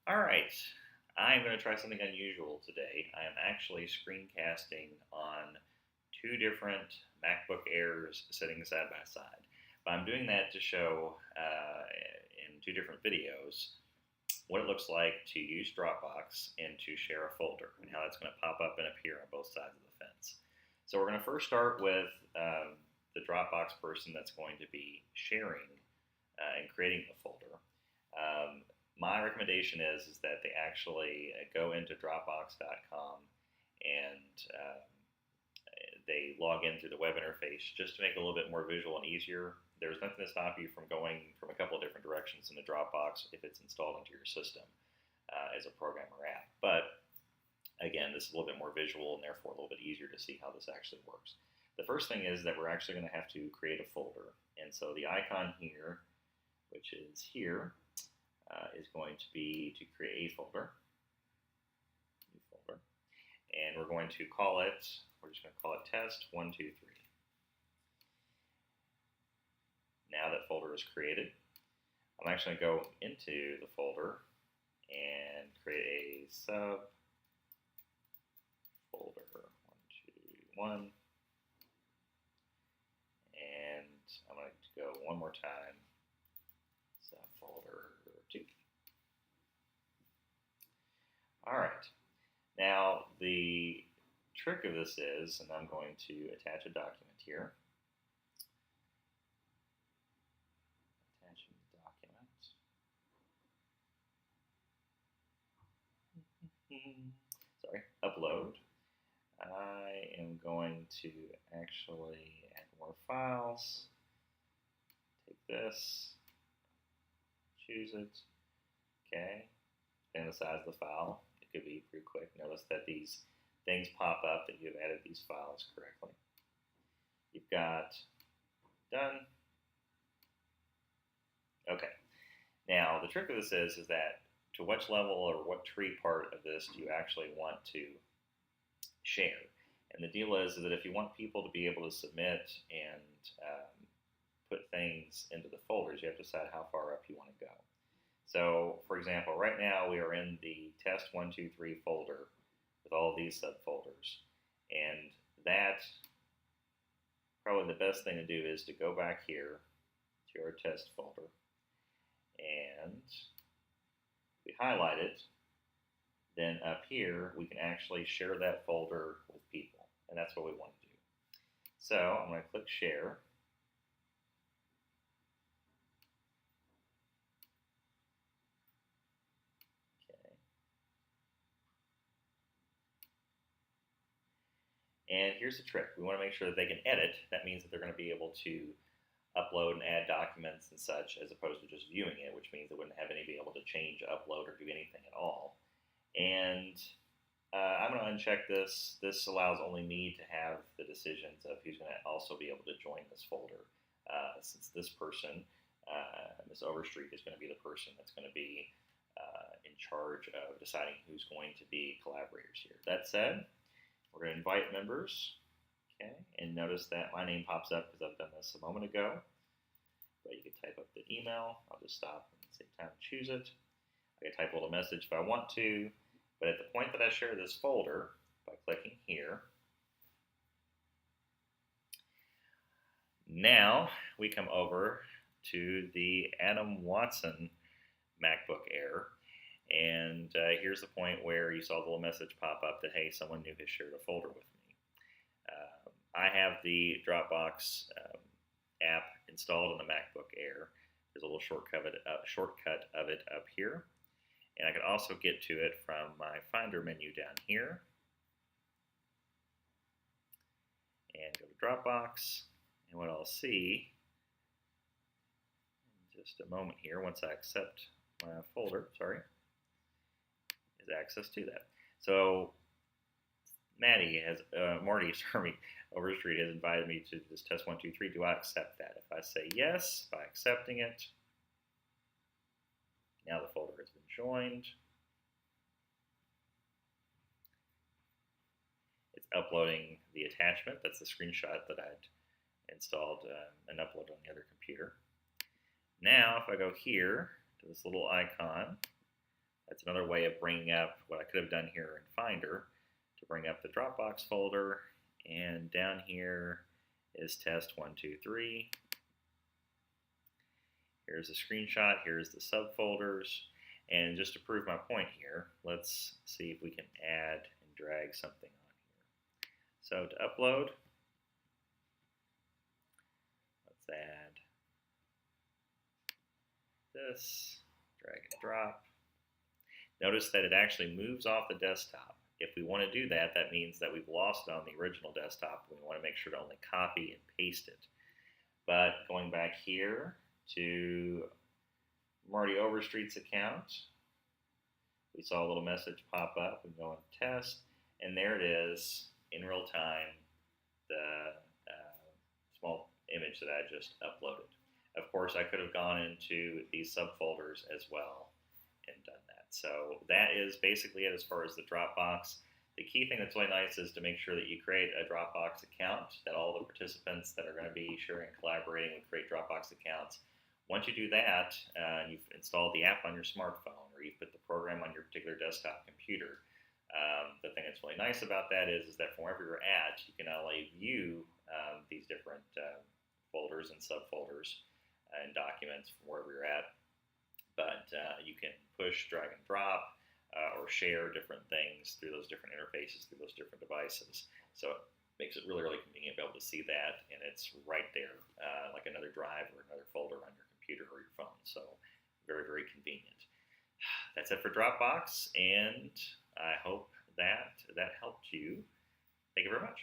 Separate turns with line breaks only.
Alright, I'm going to try something unusual today. I am actually screencasting on two different MacBook Airs sitting side by side. But I'm doing that to show in two different videos what it looks like to use Dropbox and to share a folder and how that's going to pop up and appear on both sides of the fence. So we're going to first start with the Dropbox person that's going to be sharing and creating the folder. My recommendation is that they actually go into Dropbox.com and they log in through the web interface just to make it a little bit more visual and easier. There's nothing to stop you from going from a couple of different directions in the Dropbox if it's installed into your system as a program or app. But again, this is a little bit more visual and therefore a little bit easier to see how this actually works. The first thing is that we're actually going to have to create a folder. And so the icon here, which is here, is going to be to create a folder. New folder. And we're going to call it, we're just going to call it test123. Now that folder is created, I'm actually going to go into the folder and create a sub folder 121, and I'm going to go one more time, subfolder 2. All right, now the trick of this is, and I'm going to attach a document here. Attaching the document. Sorry, upload. I am going to actually add more files. Take this, choose it, okay, and the size of the file. It could be pretty quick. Notice that these things pop up that you've added these files correctly. You've got done. Okay. Now the trick of this is that to which level or what tree part of this do you actually want to share? And the deal is that if you want people to be able to submit and put things into the folders, you have to decide how far up you want to go. So, for example, right now we are in the test123 folder with all of these subfolders. And that, probably the best thing to do is to go back here to our test folder. And we highlight it. Then up here, we can actually share that folder with people. And that's what we want to do. So I'm going to click share. Okay. And here's the trick. We want to make sure that they can edit. That means that they're going to be able to upload and add documents and such as opposed to just viewing it, which means they wouldn't have any be able to change, upload, or do anything at all. And I'm going to uncheck this. This allows only me to have the decisions of who's going to also be able to join this folder, since this person, Ms. Overstreet, is going to be the person that's going to be in charge of deciding who's going to be collaborators here. That said, we're going to invite members. Okay, and notice that my name pops up because I've done this a moment ago. But you can type up the email. I'll just stop and say time to choose it. I can type a little message if I want to. But at the point that I share this folder, by clicking here, now we come over to the Adam Watson MacBook Air. And here's the point where you saw the little message pop up that, hey, someone new has shared a folder with me. I have the Dropbox app installed on the MacBook Air. There's a little shortcut of it up here. And I can also get to it from my Finder menu down here. And go to Dropbox. And what I'll see in just a moment here, once I accept my folder, is access to that. So Marty Overstreet has invited me to this test123. Do I accept that? If I say yes, by accepting it, now the folder has been joined. It's uploading the attachment. That's the screenshot that I'd installed and uploaded on the other computer. Now, if I go here to this little icon, That's another way of bringing up what I could have done here in Finder to bring up the Dropbox folder. And down here is test 1, 2, 3. Here's a screenshot. Here's the subfolders. And just to prove my point here, let's see if we can add and drag something on here. So to upload, let's add this, drag and drop. Notice that it actually moves off the desktop. If we want to do that, that means that we've lost it on the original desktop. We want to make sure to only copy and paste it. But going back here to Marty Overstreet's account, we saw a little message pop up. We go and test, and there it is in real time, the small image that I just uploaded. Of course, I could have gone into these subfolders as well and done that. So that is basically it as far as the Dropbox. The key thing that's really nice is to make sure that you create a Dropbox account, that all the participants that are going to be sharing and collaborating would create Dropbox accounts. Once you do that, you've installed the app on your smartphone, or you've put the program on your particular desktop computer. The thing that's really nice about that is that from wherever you're at, you can not only view these different folders and subfolders and documents from wherever you're at, but you can push, drag and drop, or share different things through those different interfaces, through those different devices. So it makes it really, really convenient to be able to see that, and it's right there, like another drive or another folder on your computer or your phone. So very, very convenient. That's it for Dropbox, and I hope that helped you. Thank you very much.